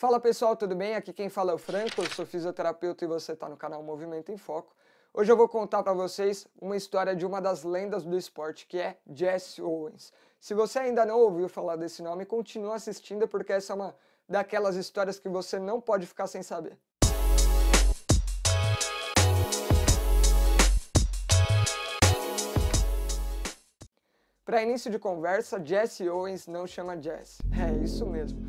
Fala pessoal, tudo bem? Aqui quem fala é o Franco, eu sou fisioterapeuta e você está no canal Movimento em Foco. Hoje eu vou contar para vocês uma história de uma das lendas do esporte, que é Jesse Owens. Se você ainda não ouviu falar desse nome, continua assistindo porque essa é uma daquelas histórias que você não pode ficar sem saber. Para início de conversa, Jesse Owens não chama Jesse. É isso mesmo.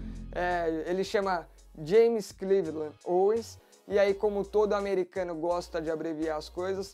Ele chama James Cleveland Owens. E aí, como todo americano gosta de abreviar as coisas,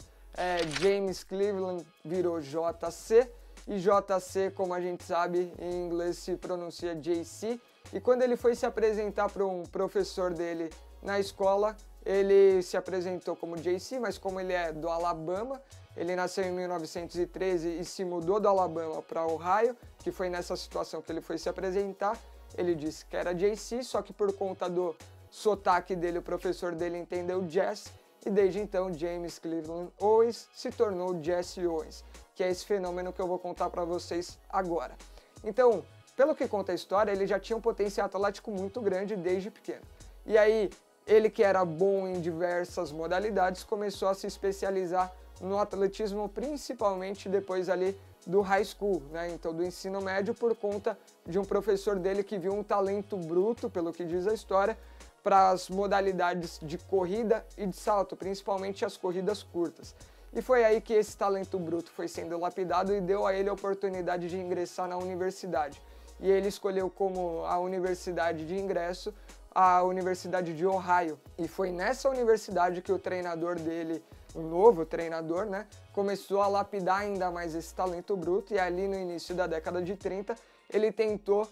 James Cleveland virou JC. E JC, como a gente sabe, em inglês se pronuncia JC. E quando ele foi se apresentar para um professor dele na escola, ele se apresentou como JC, mas como ele é do Alabama, ele nasceu em 1913 e se mudou do Alabama para Ohio, que foi nessa situação que ele foi se apresentar. Ele disse que era JC, só que por conta do sotaque dele, o professor dele entendeu Jesse, e desde então James Cleveland Owens se tornou Jesse Owens, que é esse fenômeno que eu vou contar para vocês agora. Então, pelo que conta a história, ele já tinha um potencial atlético muito grande desde pequeno. E aí, ele que era bom em diversas modalidades, começou a se especializar no atletismo, principalmente depois ali do high school, né? Então do ensino médio, por conta de um professor dele que viu um talento bruto, pelo que diz a história, para as modalidades de corrida e de salto, principalmente as corridas curtas. E foi aí que esse talento bruto foi sendo lapidado e deu a ele a oportunidade de ingressar na universidade. E ele escolheu como a universidade de ingresso a Universidade de Ohio. E foi nessa universidade que o treinador dele, um novo treinador, né, começou a lapidar ainda mais esse talento bruto, e ali no início da década de 30 ele tentou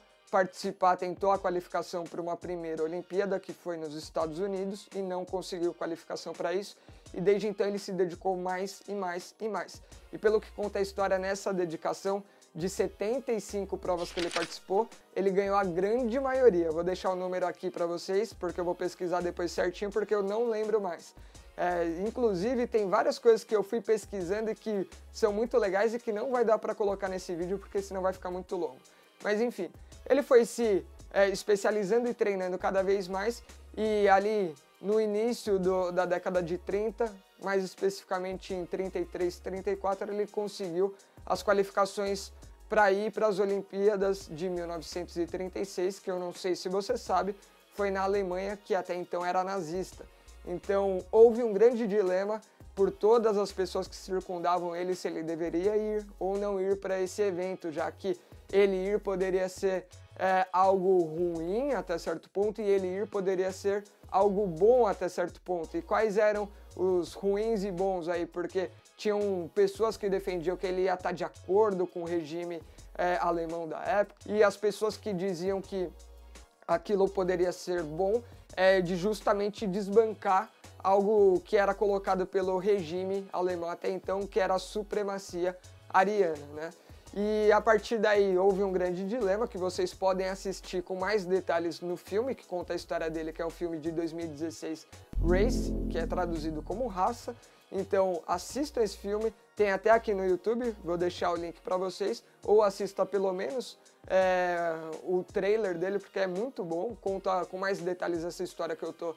a qualificação para uma primeira Olimpíada, que foi nos Estados Unidos, e não conseguiu qualificação para isso, e desde então ele se dedicou mais e mais e mais. E pelo que conta a história, nessa dedicação, de 75 provas que ele participou, ele ganhou a grande maioria. Eu vou deixar o número aqui para vocês, porque eu vou pesquisar depois certinho, porque eu não lembro mais. Inclusive, tem várias coisas que eu fui pesquisando e que são muito legais e que não vai dar para colocar nesse vídeo, porque senão vai ficar muito longo. Mas enfim, ele foi se especializando e treinando cada vez mais, e ali no início da década de 30, mais especificamente em 33, 34, ele conseguiu as qualificações para ir para as Olimpíadas de 1936, que eu não sei se você sabe, foi na Alemanha, que até então era nazista. Então houve um grande dilema por todas as pessoas que circundavam ele, se ele deveria ir ou não ir para esse evento, já que ele ir poderia ser algo ruim até certo ponto e ele ir poderia ser algo bom até certo ponto. E quais eram os ruins e bons aí? Porque tinham pessoas que defendiam que ele ia estar de acordo com o regime alemão da época, e as pessoas que diziam que aquilo poderia ser bom, de justamente desbancar algo que era colocado pelo regime alemão até então, que era a supremacia ariana, né? E a partir daí houve um grande dilema que vocês podem assistir com mais detalhes no filme, que conta a história dele, que é um filme de 2016, Race, que é traduzido como Raça. Então assistam esse filme, tem até aqui no YouTube, vou deixar o link para vocês, ou assista pelo menos o trailer dele, porque é muito bom, conta com mais detalhes essa história que eu tô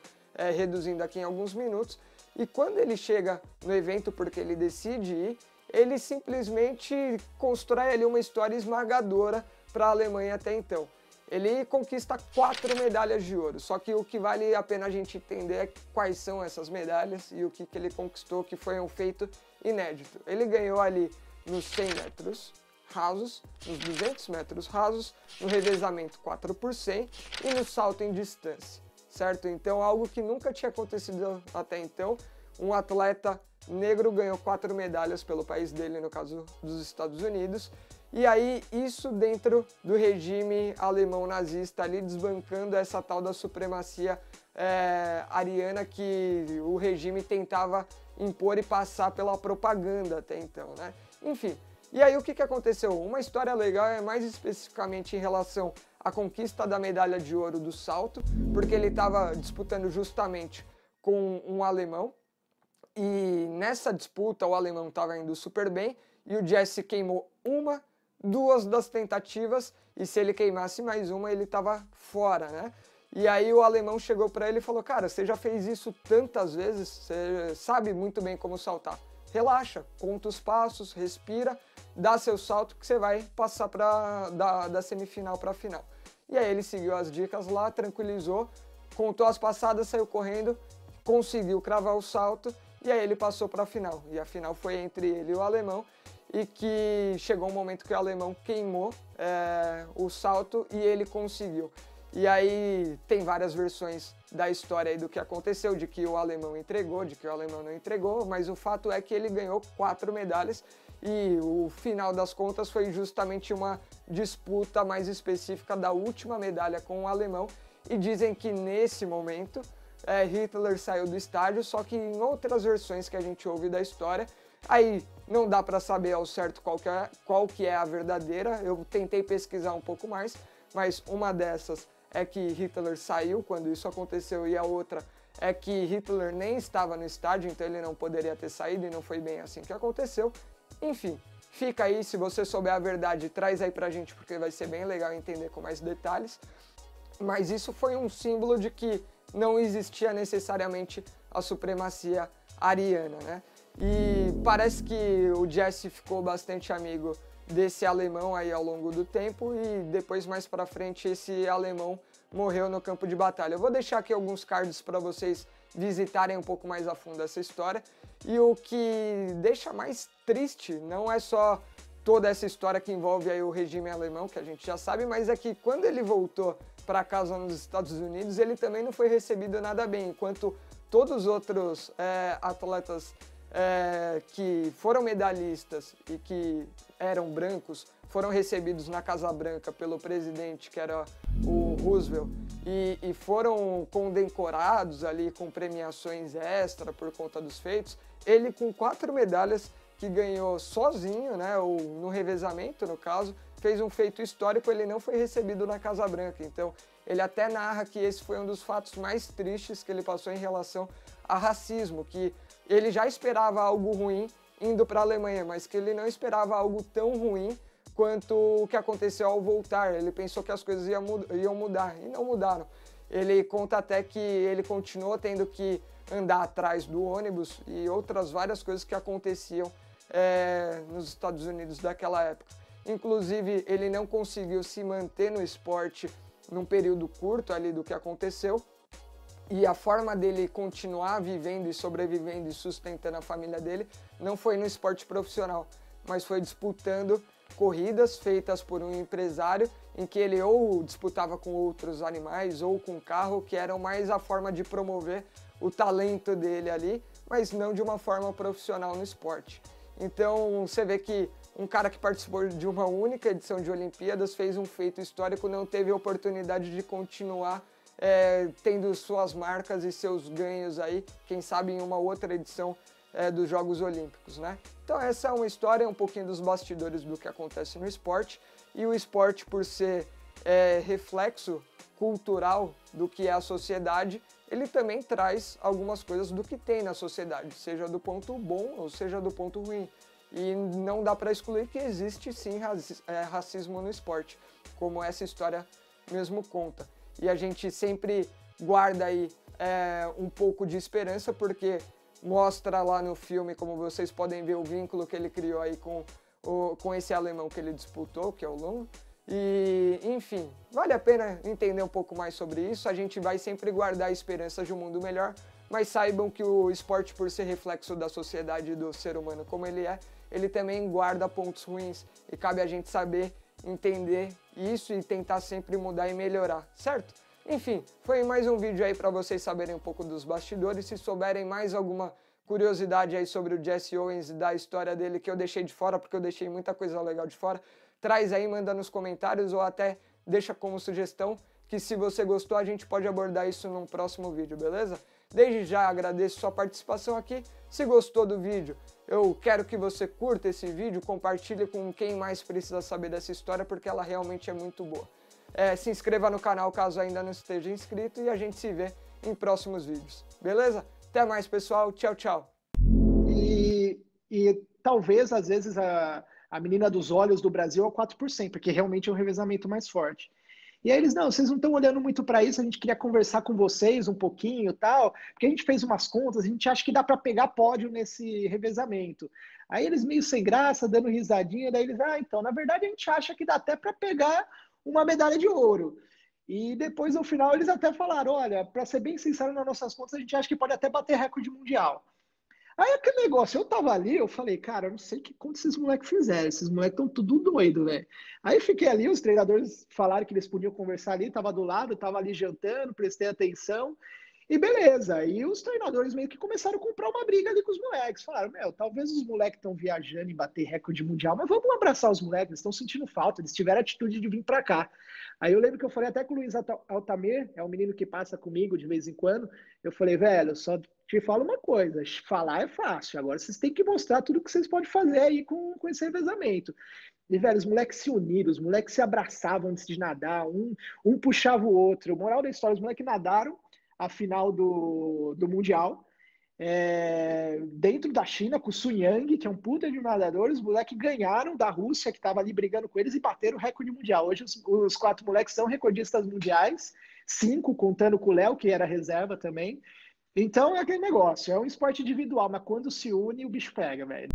reduzindo aqui em alguns minutos. E quando ele chega no evento, porque ele decide ir, ele simplesmente constrói ali uma história esmagadora para a Alemanha até então. Ele conquista 4 medalhas de ouro, só que o que vale a pena a gente entender é quais são essas medalhas e o que ele conquistou, que foi um feito inédito. Ele ganhou ali nos 100 metros rasos, nos 200 metros rasos, no revezamento 4 por 100 e no salto em distância, certo? Então algo que nunca tinha acontecido até então, um atleta negro ganhou 4 medalhas pelo país dele, no caso dos Estados Unidos, e aí isso dentro do regime alemão nazista, ali desbancando essa tal da supremacia ariana que o regime tentava impor e passar pela propaganda até então, né? Enfim, e aí o que aconteceu? Uma história legal é mais especificamente em relação à conquista da medalha de ouro do salto, porque ele estava disputando justamente com um alemão, e nessa disputa o alemão estava indo super bem e o Jesse queimou duas das tentativas, e se ele queimasse mais uma ele estava fora, né? E aí o alemão chegou para ele e falou, cara, você já fez isso tantas vezes, você sabe muito bem como saltar. Relaxa, conta os passos, respira, dá seu salto que você vai passar da semifinal para a final. E aí ele seguiu as dicas lá, tranquilizou, contou as passadas, saiu correndo, conseguiu cravar o salto e aí ele passou para a final. E a final foi entre ele e o alemão e que chegou um momento que o alemão queimou o salto e ele conseguiu. E aí tem várias versões da história aí do que aconteceu, de que o alemão entregou, de que o alemão não entregou, mas o fato é que ele ganhou 4 medalhas e o final das contas foi justamente uma disputa mais específica da última medalha com o alemão. E dizem que nesse momento Hitler saiu do estádio, só que em outras versões que a gente ouve da história, aí não dá para saber ao certo qual que é a verdadeira. Eu tentei pesquisar um pouco mais, mas uma dessas é que Hitler saiu quando isso aconteceu e a outra é que Hitler nem estava no estádio, então ele não poderia ter saído e não foi bem assim que aconteceu. Enfim, fica aí, se você souber a verdade, traz aí pra gente porque vai ser bem legal entender com mais detalhes. Mas isso foi um símbolo de que não existia necessariamente a supremacia ariana, né? E parece que o Jesse ficou bastante amigo desse alemão aí ao longo do tempo e depois mais pra frente esse alemão morreu no campo de batalha. Eu vou deixar aqui alguns cards para vocês visitarem um pouco mais a fundo essa história. E o que deixa mais triste não é só toda essa história que envolve aí o regime alemão, que a gente já sabe, mas é que quando ele voltou para casa nos Estados Unidos, ele também não foi recebido nada bem, enquanto todos os outros atletas que foram medalhistas e que eram brancos foram recebidos na Casa Branca pelo presidente, que era o Roosevelt, e foram condecorados ali com premiações extra por conta dos feitos. Ele, com 4 medalhas que ganhou sozinho, né, ou no revezamento, no caso, fez um feito histórico, ele não foi recebido na Casa Branca. Então, ele até narra que esse foi um dos fatos mais tristes que ele passou em relação a racismo, que ele já esperava algo ruim indo para a Alemanha, mas que ele não esperava algo tão ruim quanto o que aconteceu ao voltar. Ele pensou que as coisas iam mudar, e não mudaram. Ele conta até que ele continuou tendo que andar atrás do ônibus e outras várias coisas que aconteciam nos Estados Unidos daquela época. Inclusive, ele não conseguiu se manter no esporte num período curto ali do que aconteceu, e a forma dele continuar vivendo e sobrevivendo e sustentando a família dele não foi no esporte profissional, mas foi disputando corridas feitas por um empresário em que ele ou disputava com outros animais ou com carro, que eram mais a forma de promover o talento dele ali, mas não de uma forma profissional no esporte. Então você vê que um cara que participou de uma única edição de Olimpíadas fez um feito histórico, não teve a oportunidade de continuar tendo suas marcas e seus ganhos aí, quem sabe em uma outra edição dos Jogos Olímpicos, né? Então essa é uma história, um pouquinho dos bastidores do que acontece no esporte, e o esporte, por ser reflexo cultural do que é a sociedade, ele também traz algumas coisas do que tem na sociedade, seja do ponto bom ou seja do ponto ruim. E não dá para excluir que existe sim racismo no esporte, como essa história mesmo conta. E a gente sempre guarda aí um pouco de esperança, porque mostra lá no filme, como vocês podem ver, o vínculo que ele criou aí com esse alemão que ele disputou, que é o Lung. E, enfim, vale a pena entender um pouco mais sobre isso. A gente vai sempre guardar esperanças de um mundo melhor, mas saibam que o esporte, por ser reflexo da sociedade e do ser humano como ele também guarda pontos ruins, e cabe a gente saber entender isso e tentar sempre mudar e melhorar, certo? Enfim, foi mais um vídeo aí para vocês saberem um pouco dos bastidores. Se souberem mais alguma curiosidade aí sobre o Jesse Owens e da história dele que eu deixei de fora, porque eu deixei muita coisa legal de fora, traz aí, manda nos comentários ou até deixa como sugestão, que se você gostou a gente pode abordar isso num próximo vídeo, beleza? Desde já agradeço sua participação aqui. Se gostou do vídeo, eu quero que você curta esse vídeo, compartilhe com quem mais precisa saber dessa história, porque ela realmente é muito boa. Se inscreva no canal caso ainda não esteja inscrito e a gente se vê em próximos vídeos, beleza? Até mais, pessoal. Tchau, tchau. E talvez, às vezes, a menina dos olhos do Brasil é o 4%, porque realmente é um revezamento mais forte. E aí eles, não, vocês não estão olhando muito para isso, a gente queria conversar com vocês um pouquinho e tal, porque a gente fez umas contas, a gente acha que dá para pegar pódio nesse revezamento. Aí eles meio sem graça, dando risadinha, daí eles, então, na verdade a gente acha que dá até para pegar uma medalha de ouro. E depois, no final, eles até falaram, olha, para ser bem sincero, nas nossas contas, a gente acha que pode até bater recorde mundial. Aí aquele negócio, eu tava ali, eu falei, cara, eu não sei o que conta esses moleques fizeram, esses moleques estão tudo doido, velho. Aí fiquei ali, os treinadores falaram que eles podiam conversar ali, tava do lado, tava ali jantando, prestei atenção, e beleza. E os treinadores meio que começaram a comprar uma briga ali com os moleques. Falaram, talvez os moleques estão viajando em bater recorde mundial, mas vamos abraçar os moleques, eles estão sentindo falta, eles tiveram a atitude de vir pra cá. Aí eu lembro que eu falei até com o Luiz Altamir, é um menino que passa comigo de vez em quando, eu falei, velho, só te falo uma coisa, falar é fácil, agora vocês têm que mostrar tudo que vocês podem fazer aí com esse revezamento. E, velho, os moleques se uniram, os moleques se abraçavam antes de nadar, um puxava o outro. Moral da história, os moleques nadaram a final do Mundial, dentro da China, com o Sun Yang, que é um puta de um nadador, os moleques ganharam da Rússia, que estava ali brigando com eles, e bateram o recorde mundial. Hoje os 4 moleques são recordistas mundiais, 5, contando com o Léo, que era reserva também. Então é aquele negócio, é um esporte individual, mas quando se une, o bicho pega, velho.